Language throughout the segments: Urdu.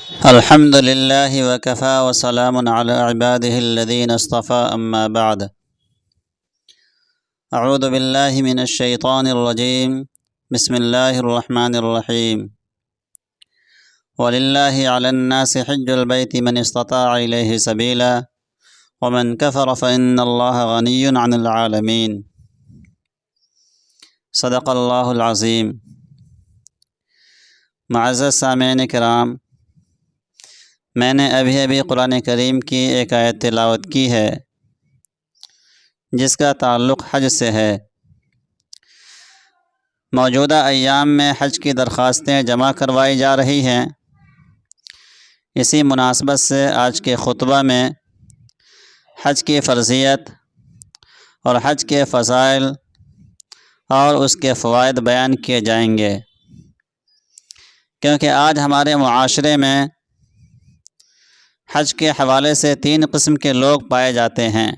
الحمد لله وكفى وسلام على عباده الذين اصطفى أما بعد أعوذ بالله من الشيطان الرجيم بسم الله الرحمن الرحيم ولله على الناس حج البيت من استطاع إليه سبيلا ومن كفر فإن الله غني عن العالمين صدق اللہ العظیم۔ معزز سامعین کرام، میں نے ابھی قرآن کریم کی ایک آیت تلاوت کی ہے جس کا تعلق حج سے ہے۔ موجودہ ایام میں حج کی درخواستیں جمع کروائی جا رہی ہیں۔ اسی مناسبت سے آج کے خطبہ میں حج کی فرضیت اور حج کے فضائل اور اس کے فوائد بیان کیے جائیں گے، کیونکہ آج ہمارے معاشرے میں حج کے حوالے سے 3 قسم کے لوگ پائے جاتے ہیں۔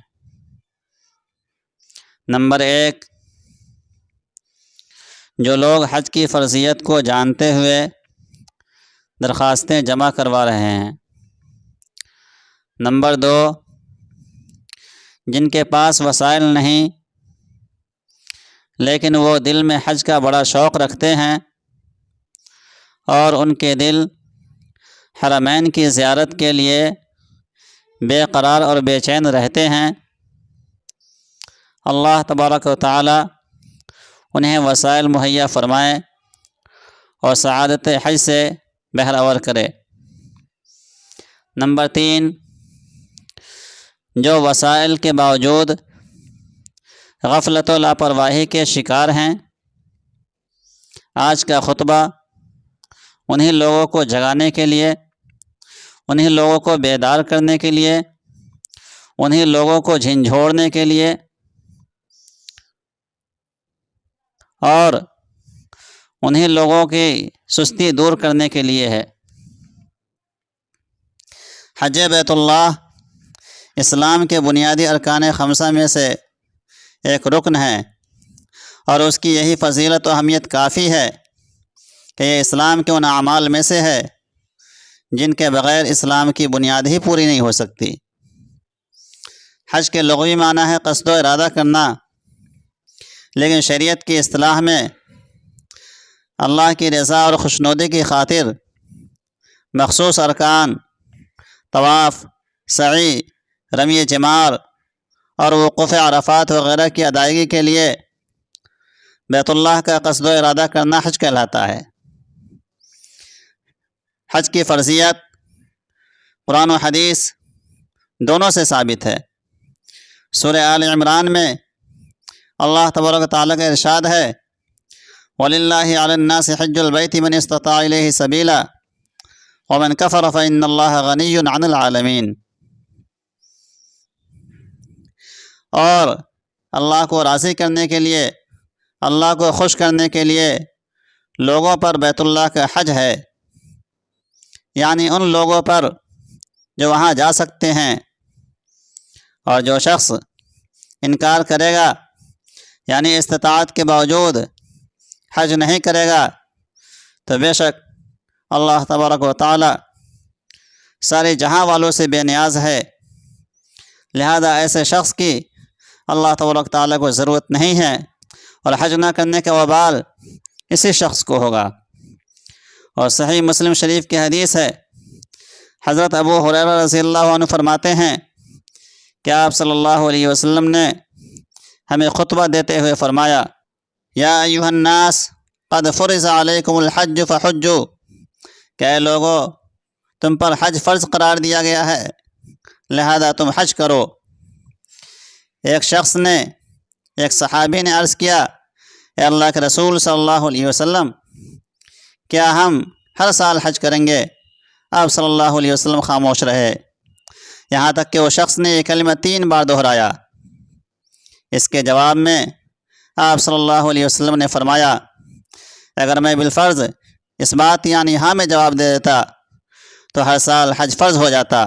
نمبر 1، جو لوگ حج کی فرضیت کو جانتے ہوئے درخواستیں جمع کروا رہے ہیں۔ نمبر 2، جن کے پاس وسائل نہیں لیکن وہ دل میں حج کا بڑا شوق رکھتے ہیں اور ان کے دل حرمین کی زیارت کے لیے بے قرار اور بے چین رہتے ہیں۔ اللہ تبارک و تعالی انہیں وسائل مہیا فرمائے اور سعادت حج سے بہرور کرے۔ نمبر 3، جو وسائل کے باوجود غفلت و لاپرواہی کے شکار ہیں۔ آج کا خطبہ انہی لوگوں کو جگانے کے لیے، انہی لوگوں کو بیدار کرنے کے لیے، انہی لوگوں کو جھنجھوڑنے کے لیے اور انہی لوگوں کی سستی دور کرنے کے لیے ہے۔ حج بیت اللہ اسلام کے بنیادی ارکان 5 میں سے ایک رکن ہے، اور اس کی یہی فضیلت و اہمیت کافی ہے کہ یہ اسلام کے ان اعمال میں سے ہے جن کے بغیر اسلام کی بنیاد ہی پوری نہیں ہو سکتی۔ حج کے لغوی معنی ہے قصد و ارادہ کرنا، لیکن شریعت کی اصطلاح میں اللہ کی رضا اور خوشنودی کی خاطر مخصوص ارکان طواف، سعی، رمی جمار اور وقوف عرفات وغیرہ کی ادائیگی کے لیے بیت اللہ کا قصد و ارادہ کرنا حج کہلاتا ہے۔ حج کی فرضیت قرآن و حدیث دونوں سے ثابت ہے۔ سورہ آل عمران میں اللہ تبارک و تعالیٰ کا ارشاد ہے، وَلِلَّهِ عَلَى النَّاسِ حِجُّ الْبَيْتِ مَنِ اسْتَطَاعَ إِلَيْهِ سَبِيلًا وَمَنْ كَفَرَ فَإِنَّ اللَّهَ غَنِيٌّ عَنِ الْعَالَمِينَ۔ اور اللہ کو راضی کرنے کے لیے، اللہ کو خوش کرنے کے لیے لوگوں پر بیت اللہ کا حج ہے، یعنی ان لوگوں پر جو وہاں جا سکتے ہیں، اور جو شخص انکار کرے گا یعنی استطاعت کے باوجود حج نہیں کرے گا تو بے شک اللہ تبارک و تعالی سارے جہاں والوں سے بے نیاز ہے، لہذا ایسے شخص کی اللہ تبارک و تعالی کو ضرورت نہیں ہے، اور حج نہ کرنے کا وبال اسی شخص کو ہوگا۔ اور صحیح مسلم شریف کی حدیث ہے، حضرت ابو ہریرہ رضی اللہ عنہ فرماتے ہیں کہ آپ صلی اللہ علیہ وسلم نے ہمیں خطبہ دیتے ہوئے فرمایا، یا ایھا الناس قد فرض علیکم الحج فحجوا، کہ اے لوگو تم پر حج فرض قرار دیا گیا ہے، لہذا تم حج کرو۔ ایک شخص نے، ایک صحابی نے عرض کیا، اے اللہ کے رسول صلی اللہ علیہ وسلم، کیا ہم ہر سال حج کریں گے؟ آپ صلی اللہ علیہ وسلم خاموش رہے، یہاں تک کہ وہ شخص نے یہ کلمہ 3 بار دہرایا۔ اس کے جواب میں آپ صلی اللہ علیہ وسلم نے فرمایا، اگر میں بالفرض اس بات یعنی ہاں میں جواب دے دیتا تو ہر سال حج فرض ہو جاتا،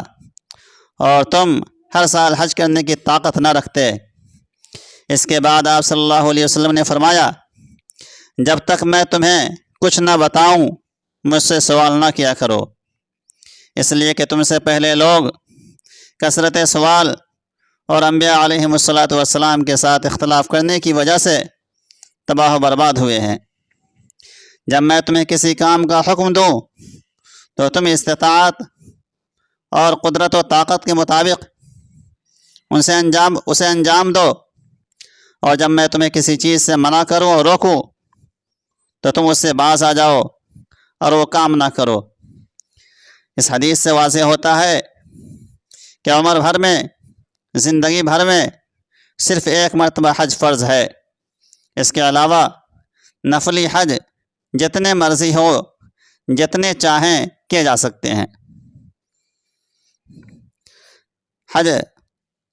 اور تم ہر سال حج کرنے کی طاقت نہ رکھتے۔ اس کے بعد آپ صلی اللہ علیہ وسلم نے فرمایا، جب تک میں تمہیں کچھ نہ بتاؤں مجھ سے سوال نہ کیا کرو۔ اس لیے کہ تم سے پہلے لوگ کثرت سوال اور انبیاء علیہم الصلاۃ والسلام کے ساتھ اختلاف کرنے کی وجہ سے تباہ و برباد ہوئے ہیں۔ جب میں تمہیں کسی کام کا حکم دوں تو تم استطاعت اور قدرت و طاقت کے مطابق اسے انجام دو، اور جب میں تمہیں کسی چیز سے منع کروں اور روکوں تو تم اس سے باز آ جاؤ اور وہ کام نہ کرو۔ اس حدیث سے واضح ہوتا ہے کہ عمر بھر میں، زندگی بھر میں صرف ایک مرتبہ حج فرض ہے۔ اس کے علاوہ نفلی حج جتنے مرضی ہو، جتنے چاہیں کیے جا سکتے ہیں۔ حج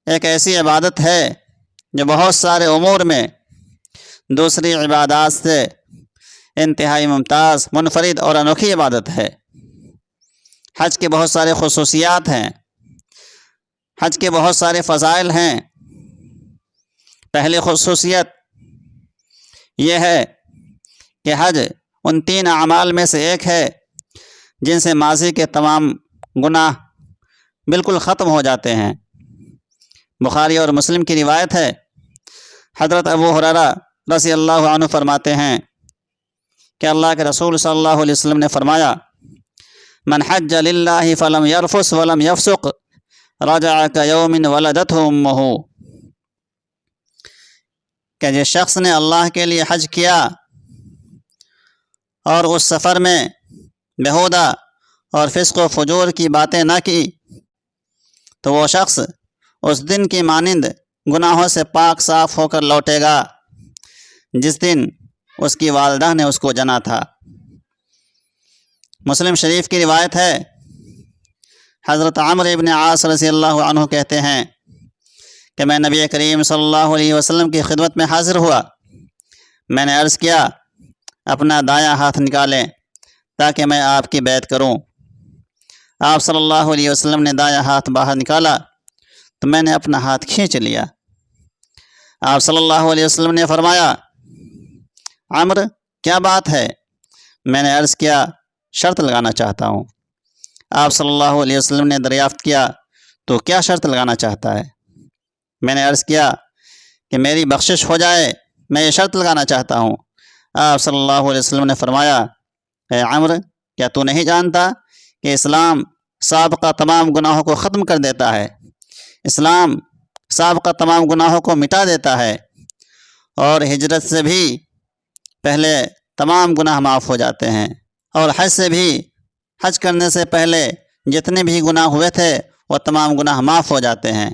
ایک ایسی عبادت ہے جو بہت سارے امور میں دوسری عبادات سے انتہائی ممتاز، منفرد اور انوکھی عبادت ہے۔ حج کے بہت سارے خصوصیات ہیں، حج کے بہت سارے فضائل ہیں۔ پہلی خصوصیت یہ ہے کہ حج ان 3 اعمال میں سے ایک ہے جن سے ماضی کے تمام گناہ بالکل ختم ہو جاتے ہیں۔ بخاری اور مسلم کی روایت ہے، حضرت ابو ہریرہ رضی اللہ عنہ فرماتے ہیں کہ اللہ کے رسول صلی اللہ علیہ وسلم نے فرمایا، من حج للہ فلم یرفث ولم یفسق رجع کیوم ولدتہ امہ، کہ جس شخص نے اللہ کے لیے حج کیا اور اس سفر میں بیہودہ اور فسق و فجور کی باتیں نہ کی تو وہ شخص اس دن کی مانند گناہوں سے پاک صاف ہو کر لوٹے گا جس دن اس کی والدہ نے اس کو جنا تھا۔ مسلم شریف کی روایت ہے، حضرت عمرو ابن عاص رضی اللہ عنہ کہتے ہیں کہ میں نبی کریم صلی اللہ علیہ وسلم کی خدمت میں حاضر ہوا۔ میں نے عرض کیا، اپنا دایاں ہاتھ نکالیں تاکہ میں آپ کی بیعت کروں۔ آپ صلی اللہ علیہ وسلم نے دایاں ہاتھ باہر نکالا تو میں نے اپنا ہاتھ کھینچ لیا۔ آپ صلی اللہ علیہ وسلم نے فرمایا، عمرو کیا بات ہے؟ میں نے عرض کیا، شرط لگانا چاہتا ہوں۔ آپ صلی اللہ علیہ وسلم نے دریافت کیا، تو کیا شرط لگانا چاہتا ہے؟ میں نے عرض کیا کہ میری بخشش ہو جائے، میں یہ شرط لگانا چاہتا ہوں۔ آپ صلی اللہ علیہ وسلم نے فرمایا، اے عمرو، کیا تو نہیں جانتا کہ اسلام سابقہ تمام گناہوں کو ختم کر دیتا ہے؟ اسلام سابقہ تمام گناہوں کو مٹا دیتا ہے، اور ہجرت سے بھی پہلے تمام گناہ معاف ہو جاتے ہیں، اور حج سے بھی، حج کرنے سے پہلے جتنے بھی گناہ ہوئے تھے وہ تمام گناہ معاف ہو جاتے ہیں۔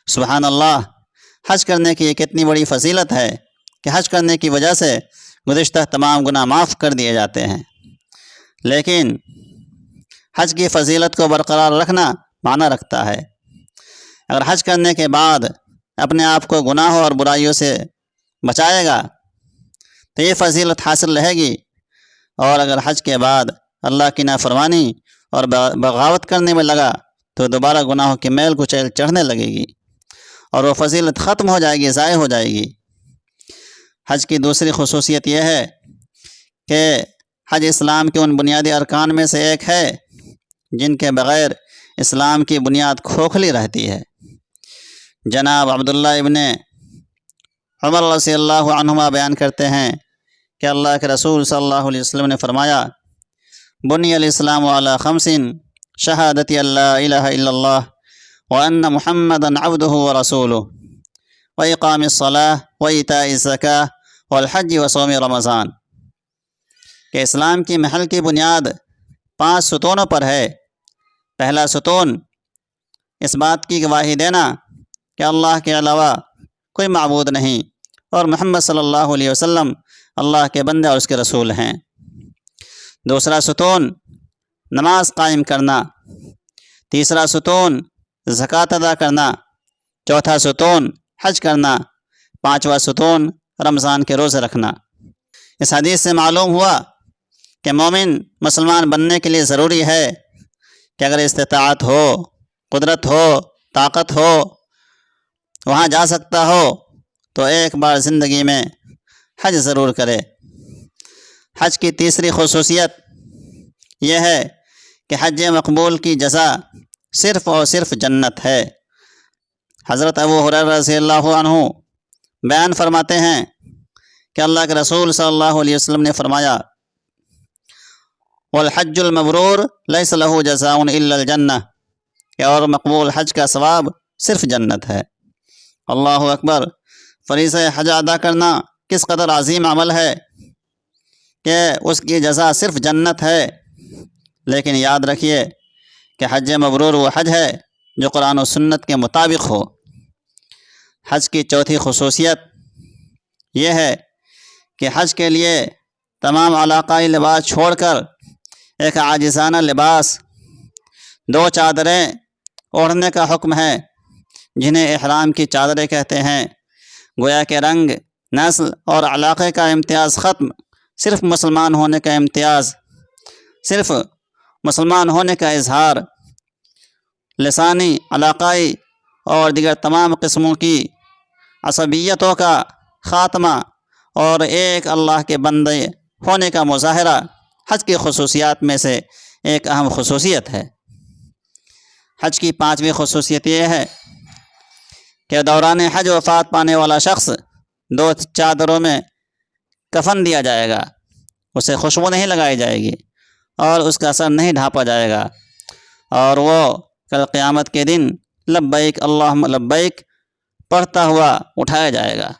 سبحان اللہ، حج کرنے کی یہ کتنی بڑی فضیلت ہے کہ حج کرنے کی وجہ سے گزشتہ تمام گناہ معاف کر دیے جاتے ہیں۔ لیکن حج کی فضیلت کو برقرار رکھنا معنی رکھتا ہے۔ اگر حج کرنے کے بعد اپنے آپ کو گناہوں اور برائیوں سے بچائے گا تو یہ فضیلت حاصل رہے گی، اور اگر حج کے بعد اللہ کی نافرمانی اور بغاوت کرنے میں لگا تو دوبارہ گناہوں کی میل کچیل چڑھنے لگے گی اور وہ فضیلت ختم ہو جائے گی، ضائع ہو جائے گی۔ حج کی دوسری خصوصیت یہ ہے کہ حج اسلام کے ان بنیادی ارکان میں سے ایک ہے جن کے بغیر اسلام کی بنیاد کھوکھلی رہتی ہے۔ جناب عبداللہ ابن عمر رضی اللہ عنہما بیان کرتے ہیں کہ اللہ کے رسول صلی اللہ علیہ وسلم نے فرمایا، بنی الاسلام علی 5 شہادت اللہ الہ الا اللہ وان محمدا عبدہ ورسولہ واقام الصلاۃ وایتاء الزکاۃ والحج وصوم رمضان، کہ اسلام کی محل کی بنیاد 5 ستونوں پر ہے۔ پہلا ستون اس بات کی گواہی دینا کہ اللہ کے علاوہ کوئی معبود نہیں اور محمد صلی اللہ علیہ وسلم اللہ کے بندے اور اس کے رسول ہیں۔ دوسرا ستون نماز قائم کرنا، تیسرا ستون زکوٰۃ ادا کرنا، چوتھا ستون حج کرنا، پانچواں ستون رمضان کے روزے رکھنا۔ اس حدیث سے معلوم ہوا کہ مومن مسلمان بننے کے لیے ضروری ہے کہ اگر استطاعت ہو، قدرت ہو، طاقت ہو، وہاں جا سکتا ہو تو ایک بار زندگی میں حج ضرور کرے۔ حج کی تیسری خصوصیت یہ ہے کہ حج مقبول کی جزا صرف اور صرف جنت ہے۔ حضرت ابو ہریرہ رضی اللہ عنہ بیان فرماتے ہیں کہ اللہ کے رسول صلی اللہ علیہ وسلم نے فرمایا، والحج المبرور لیس لہ جزاء الا الجنہ، کہ اور مقبول حج کا ثواب صرف جنت ہے۔ اللہ اکبر! فریضہ حج ادا کرنا کس قدر عظیم عمل ہے کہ اس کی جزا صرف جنت ہے۔ لیکن یاد رکھیے کہ حج مبرور وہ حج ہے جو قرآن و سنت کے مطابق ہو۔ حج کی چوتھی خصوصیت یہ ہے کہ حج کے لیے تمام علاقائی لباس چھوڑ کر ایک عاجزانہ لباس، 2 چادریں اوڑھنے کا حکم ہے، جنہیں احرام کی چادریں کہتے ہیں۔ گویا کہ رنگ، نسل اور علاقے کا امتیاز ختم، صرف مسلمان ہونے کا امتیاز، صرف مسلمان ہونے کا اظہار، لسانی، علاقائی اور دیگر تمام قسموں کی عصبیتوں کا خاتمہ اور ایک اللہ کے بندے ہونے کا مظاہرہ حج کی خصوصیات میں سے ایک اہم خصوصیت ہے۔ حج کی 5ویں خصوصیت یہ ہے کہ دوران حج وفات پانے والا شخص 2 چادروں میں کفن دیا جائے گا، اسے خوشبو نہیں لگائی جائے گی اور اس کا سر نہیں ڈھانپا جائے گا، اور وہ کل قیامت کے دن لبیک اللہم لبیک پڑھتا ہوا اٹھایا جائے گا۔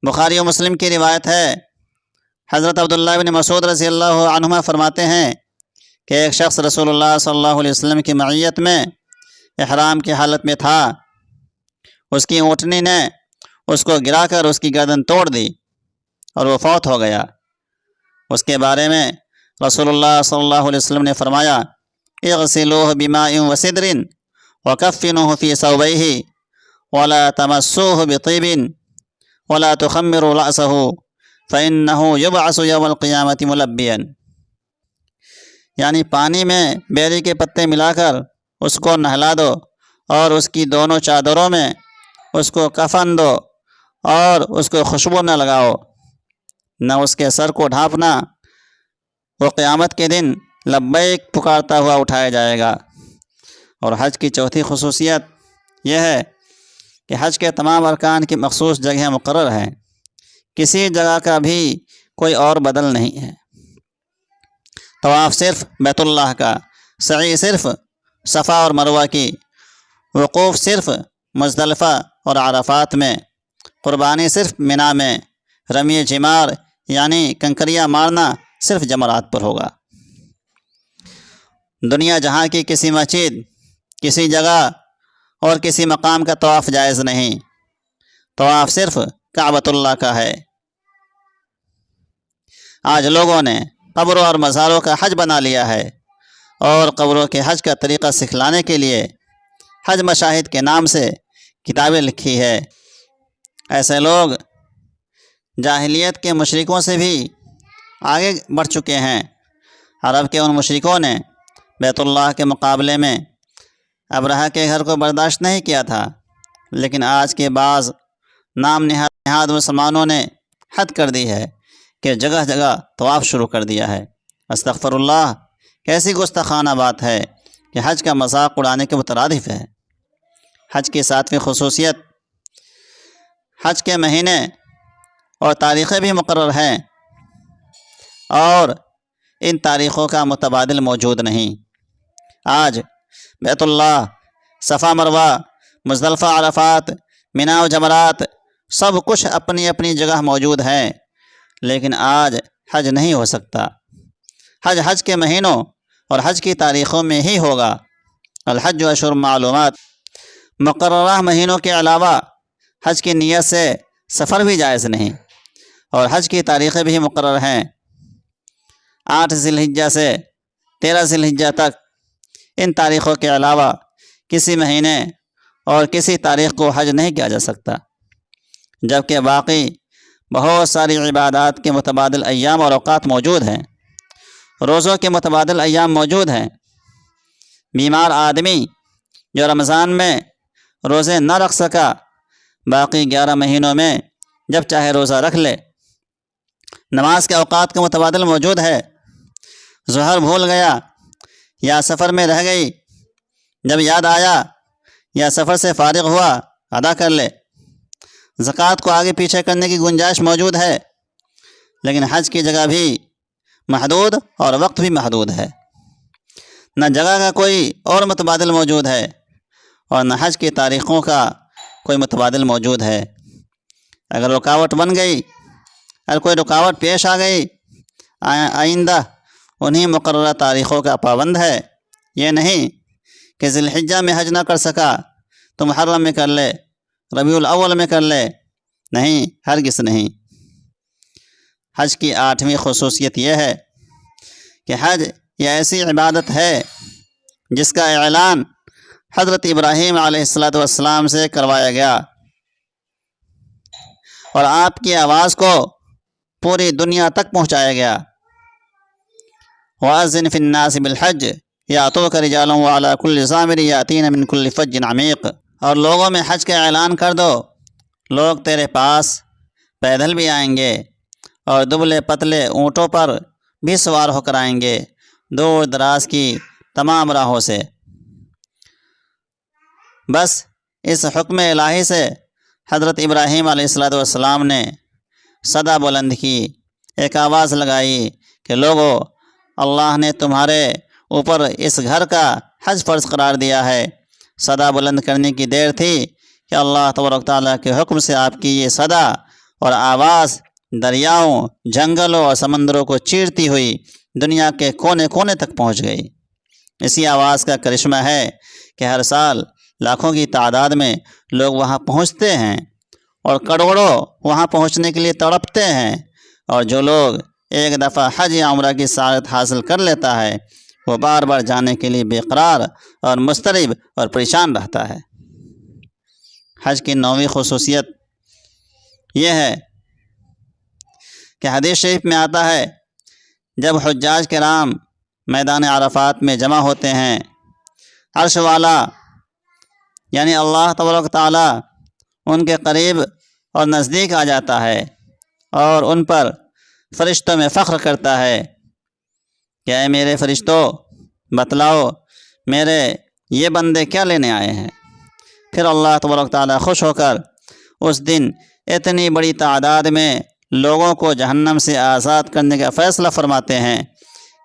بخاری و مسلم کی روایت ہے، حضرت عبداللہ بن مسعود رضی اللہ عنہما فرماتے ہیں کہ ایک شخص رسول اللہ صلی اللہ علیہ وسلم کی معیت میں احرام کی حالت میں تھا، اس کی اونٹنی نے اس کو گرا کر اس کی گردن توڑ دی اور وہ فوت ہو گیا۔ اس کے بارے میں رسول اللہ صلی اللہ علیہ وسلم نے فرمایا، اغسلوہ بماء وسدر وکفنوہ فی ثوبیہ ولا تمسوہ بطیب ولا تخمروا رأسہ فإنہ یبعث یوم القیامۃ ملبیا، یعنی پانی میں بیری کے پتے ملا کر اس کو نہلا دو اور اس کی دونوں چادروں میں اس کو کفن دو اور اس کو خوشبو نہ لگاؤ، نہ اس کے سر کو ڈھانپنا، وہ قیامت کے دن لبیک پکارتا ہوا اٹھایا جائے گا۔ اور حج کی چوتھی خصوصیت یہ ہے کہ حج کے تمام ارکان کی مخصوص جگہیں مقرر ہیں، کسی جگہ کا بھی کوئی اور بدل نہیں ہے۔ طواف صرف بیت اللہ کا، سعی صرف صفا اور مروہ کی، وقوف صرف مزدلفہ اور عرفات میں، قربانی صرف منی میں، رمی جمار یعنی کنکریاں مارنا صرف جمرات پر ہوگا۔ دنیا جہاں کی کسی مسجد، کسی جگہ اور کسی مقام کا طواف جائز نہیں، طواف صرف کعبۃ اللہ کا ہے۔ آج لوگوں نے قبروں اور مزاروں کا حج بنا لیا ہے اور قبروں کے حج کا طریقہ سکھلانے کے لیے حج مشاہد کے نام سے کتابیں لکھی ہے۔ ایسے لوگ جاہلیت کے مشرکوں سے بھی آگے بڑھ چکے ہیں۔ عرب کے ان مشرکوں نے بیت اللہ کے مقابلے میں ابرہہ کے گھر کو برداشت نہیں کیا تھا، لیکن آج کے بعض نام نہاد مسلمانوں نے حد کر دی ہے کہ جگہ جگہ طواف شروع کر دیا ہے۔ استغفر اللہ! کیسی گستاخانہ بات ہے کہ حج کا مذاق اڑانے کے مترادف ہے۔ حج کی 7ویں خصوصیت، حج کے مہینے اور تاریخیں بھی مقرر ہیں اور ان تاریخوں کا متبادل موجود نہیں۔ آج بیت اللہ، صفا مروہ، مزدلفہ، عرفات، منی و جمرات سب کچھ اپنی اپنی جگہ موجود ہیں، لیکن آج حج نہیں ہو سکتا۔ حج کے مہینوں اور حج کی تاریخوں میں ہی ہوگا۔ الحج اشہر معلومات، مقررہ مہینوں کے علاوہ حج کی نیت سے سفر بھی جائز نہیں، اور حج کی تاریخیں بھی مقرر ہیں۔ 8 ذی الحجہ سے 13 ذی الحجہ تک ان تاریخوں کے علاوہ کسی مہینے اور کسی تاریخ کو حج نہیں کیا جا سکتا، جبکہ باقی بہت ساری عبادات کے متبادل ایام اور اوقات موجود ہیں۔ روزوں کے متبادل ایام موجود ہیں۔ بیمار آدمی جو رمضان میں روزے نہ رکھ سکا، باقی 11 مہینوں میں جب چاہے روزہ رکھ لے۔ نماز کے اوقات کا متبادل موجود ہے۔ ظہر بھول گیا یا سفر میں رہ گئی، جب یاد آیا یا سفر سے فارغ ہوا ادا کر لے۔ زکوٰۃ کو آگے پیچھے کرنے کی گنجائش موجود ہے، لیکن حج کی جگہ بھی محدود اور وقت بھی محدود ہے۔ نہ جگہ کا کوئی اور متبادل موجود ہے اور نہ حج کی تاریخوں کا کوئی متبادل موجود ہے۔ اگر رکاوٹ بن گئی، اگر کوئی رکاوٹ پیش آ گئی، آئندہ انہی مقررہ تاریخوں کا پابند ہے۔ یہ نہیں کہ ذی الحجہ میں حج نہ کر سکا تو محرم میں کر لے، ربیع الاول میں کر لے، نہیں، ہرگز نہیں۔ حج کی 8ویں خصوصیت یہ ہے کہ حج یہ ایسی عبادت ہے جس کا اعلان حضرت ابراہیم علیہ السلام سے کروایا گیا اور آپ کی آواز کو پوری دنیا تک پہنچایا گیا۔ وَأَذِّنْ فِي النَّاسِ بِالْحَجِّ يَأْتُوكَ رِجَالٌ وَعَلَىٰ كُلِّ ضَامِرٍ يَأْتِينَ مِنْ كُلِّ فَجٍّ عَمِيقٍ، اور لوگوں میں حج کا اعلان کر دو، لوگ تیرے پاس پیدل بھی آئیں گے اور دبلے پتلے اونٹوں پر بھی سوار ہو کر آئیں گے، دور دراز کی تمام راہوں سے۔ بس اس حکم الہی سے حضرت ابراہیم علیہ السلام نے صدا بلند کی، ایک آواز لگائی کہ لوگو، اللہ نے تمہارے اوپر اس گھر کا حج فرض قرار دیا ہے۔ صدا بلند کرنے کی دیر تھی کہ اللہ تبارک تعالیٰ کے حکم سے آپ کی یہ صدا اور آواز دریاؤں، جنگلوں اور سمندروں کو چیرتی ہوئی دنیا کے کونے کونے تک پہنچ گئی۔ اسی آواز کا کرشمہ ہے کہ ہر سال لاکھوں کی تعداد میں لوگ وہاں پہنچتے ہیں اور کروڑوں وہاں پہنچنے کے لیے تڑپتے ہیں، اور جو لوگ ایک دفعہ حج یا عمرہ کی سعادت حاصل کر لیتا ہے وہ بار بار جانے کے لیے بے قرار اور مضطرب اور پریشان رہتا ہے۔ حج کی 9ویں خصوصیت یہ ہے کہ حدیث شریف میں آتا ہے جب حجاج کرام میدان عرفات میں جمع ہوتے ہیں، عرش والا یعنی اللہ تبارک تعالیٰ ان کے قریب اور نزدیک آ جاتا ہے اور ان پر فرشتوں میں فخر کرتا ہے کہ اے میرے فرشتوں، بتلاؤ میرے یہ بندے کیا لینے آئے ہیں۔ پھر اللہ تبارک تعالیٰ خوش ہو کر اس دن اتنی بڑی تعداد میں لوگوں کو جہنم سے آزاد کرنے کا فیصلہ فرماتے ہیں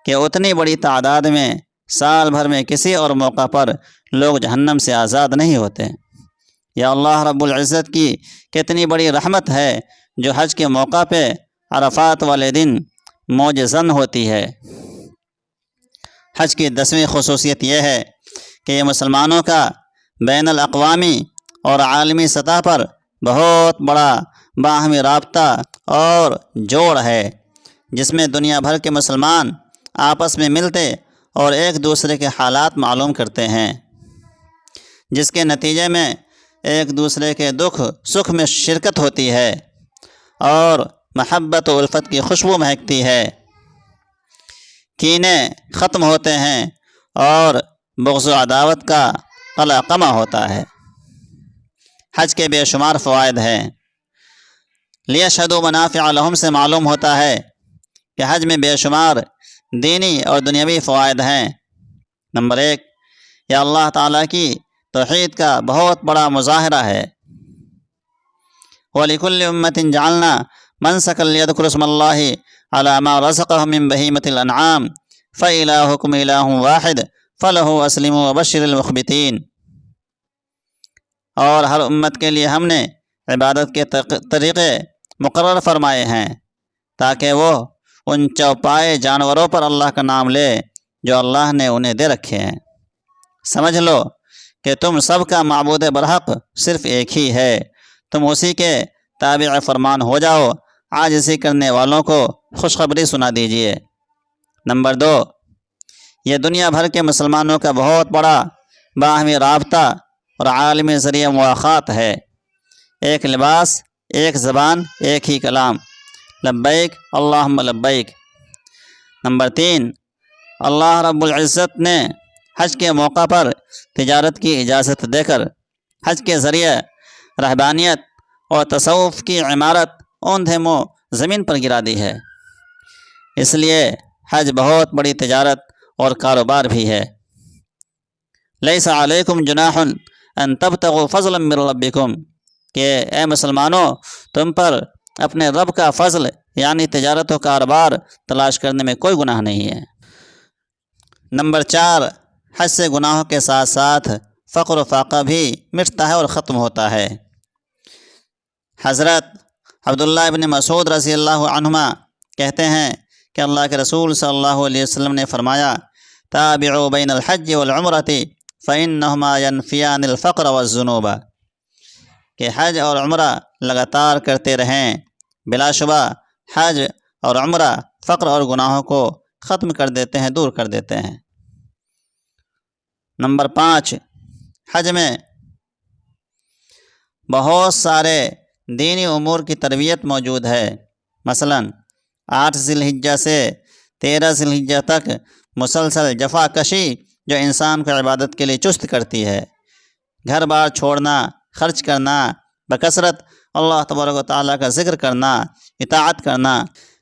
کہ اتنی بڑی تعداد میں سال بھر میں کسی اور موقع پر لوگ جہنم سے آزاد نہیں ہوتے۔ یا اللہ رب العزت کی کتنی بڑی رحمت ہے جو حج کے موقع پہ عرفات والے دن موج زن ہوتی ہے۔ حج کی 10ویں خصوصیت یہ ہے کہ یہ مسلمانوں کا بین الاقوامی اور عالمی سطح پر بہت بڑا باہمی رابطہ اور جوڑ ہے، جس میں دنیا بھر کے مسلمان آپس میں ملتے اور ایک دوسرے کے حالات معلوم کرتے ہیں، جس کے نتیجے میں ایک دوسرے کے دکھ سکھ میں شرکت ہوتی ہے اور محبت و الفت کی خوشبو مہکتی ہے، کینے ختم ہوتے ہیں اور بغض و عداوت کا قلع قمع ہوتا ہے۔ حج کے بے شمار فوائد ہیں۔ لیشہدوا منافع لہم سے معلوم ہوتا ہے کہ حج میں بے شمار دینی اور دنیاوی فوائد ہیں۔ نمبر 1، یہ اللہ تعالیٰ کی توحید کا بہت بڑا مظاہرہ ہے۔ وَلِكُلِّ أُمَّةٍ جَعَلْنَا مَنسَكًا لِيَذْكُرُوا اسْمَ اللَّهِ عَلَىٰ مَا رَزَقَهُم مِّن بَهِيمَةِ الْأَنْعَامِ فَإِلَٰهُكُمْ إِلَٰهٌ وَاحِدٌ فَلَهُ أَسْلِمُوا وَبَشِّرِ الْمُخْبِتِينَ، اور ہر امت کے لیے ہم نے عبادت کے طریقے مقرر فرمائے ہیں تاکہ وہ ان چوپائے جانوروں پر اللہ کا نام لے جو اللہ نے انہیں دے رکھے ہیں۔ سمجھ لو کہ تم سب کا معبود برحق صرف ایک ہی ہے، تم اسی کے تابع فرمان ہو جاؤ، عاجزی کرنے والوں کو خوشخبری سنا دیجیے۔ نمبر 2، یہ دنیا بھر کے مسلمانوں کا بہت بڑا باہمی رابطہ اور عالمی ذریعہ مواخات ہے۔ ایک لباس، ایک زبان، ایک ہی کلام، لبیک اللہم لبیک۔ نمبر 3، اللہ رب العزت نے حج کے موقع پر تجارت کی اجازت دے کر حج کے ذریعے رہبانیت اور تصوف کی عمارت اوندھے منہ زمین پر گرا دی ہے۔ اس لیے حج بہت بڑی تجارت اور کاروبار بھی ہے۔ لیس علیکم جناح ان تبتغوا فضلا من ربکم، کہ اے مسلمانوں تم پر اپنے رب کا فضل یعنی تجارت و کاروبار تلاش کرنے میں کوئی گناہ نہیں ہے۔ نمبر 4، حج سے گناہوں کے ساتھ ساتھ فقر و فاقہ بھی مٹتا ہے اور ختم ہوتا ہے۔ حضرت عبداللہ ابن مسعود رضی اللہ عنہما کہتے ہیں کہ اللہ کے رسول صلی اللہ علیہ وسلم نے فرمایا، تابعوا بین الحج والعمرۃ فإنہما ینفیان الفقر والذنوب، کہ حج اور عمرہ لگاتار کرتے رہیں، بلا شبہ حج اور عمرہ فقر اور گناہوں کو ختم کر دیتے ہیں، دور کر دیتے ہیں۔ نمبر 5، حج میں بہت سارے دینی امور کی تربیت موجود ہے۔ مثلا 8 ذی الحجہ سے 13 ذی الحجہ تک مسلسل جفا کشی جو انسان کو عبادت کے لیے چست کرتی ہے، گھر بار چھوڑنا، خرچ کرنا، بکثرت اللہ تبارک و تعالیٰ کا ذکر کرنا، اطاعت کرنا،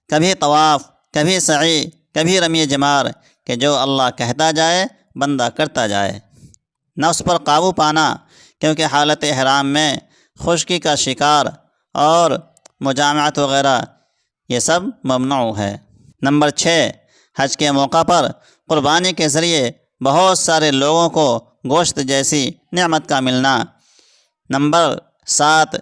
کبھی طواف، کبھی سعی، کبھی رمی جمار، کہ جو اللہ کہتا جائے بندہ کرتا جائے۔ نفس پر قابو پانا، کیونکہ حالت احرام میں خشکی کا شکار اور مجامعت وغیرہ یہ سب ممنوع ہے۔ نمبر 6، حج کے موقع پر قربانی کے ذریعے بہت سارے لوگوں کو گوشت جیسی نعمت کا ملنا۔ نمبر 7،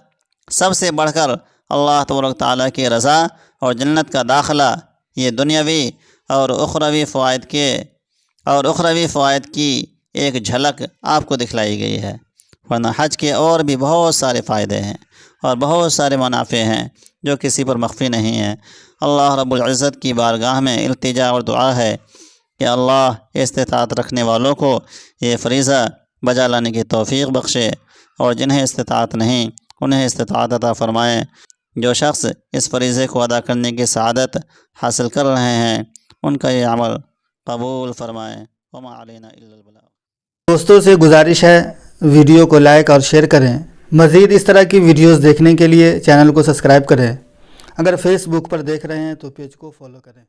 سب سے بڑھ کر اللہ تبارک تعالیٰ کی رضا اور جنت کا داخلہ، یہ دنیاوی اور اخروی فوائد کی ایک جھلک آپ کو دکھلائی گئی ہے، ورنہ حج کے اور بھی بہت سارے فائدے ہیں اور بہت سارے منافع ہیں جو کسی پر مخفی نہیں ہیں۔ اللہ رب العزت کی بارگاہ میں التجا اور دعا ہے کہ اللہ استطاعت رکھنے والوں کو یہ فریضہ بجا لانے کی توفیق بخشے، اور جنہیں استطاعت نہیں انہیں استطاعت عطا فرمائے۔ جو شخص اس فریضے کو ادا کرنے کی سعادت حاصل کر رہے ہیں ان کا یہ عمل قبول فرمائے۔ وما علینا الا البلاغ۔ دوستوں سے گزارش ہے ویڈیو کو لائک اور شیئر کریں۔ مزید اس طرح کی ویڈیوز دیکھنے کے لیے چینل کو سبسکرائب کریں۔ اگر فیس بک پر دیکھ رہے ہیں تو پیج کو فالو کریں۔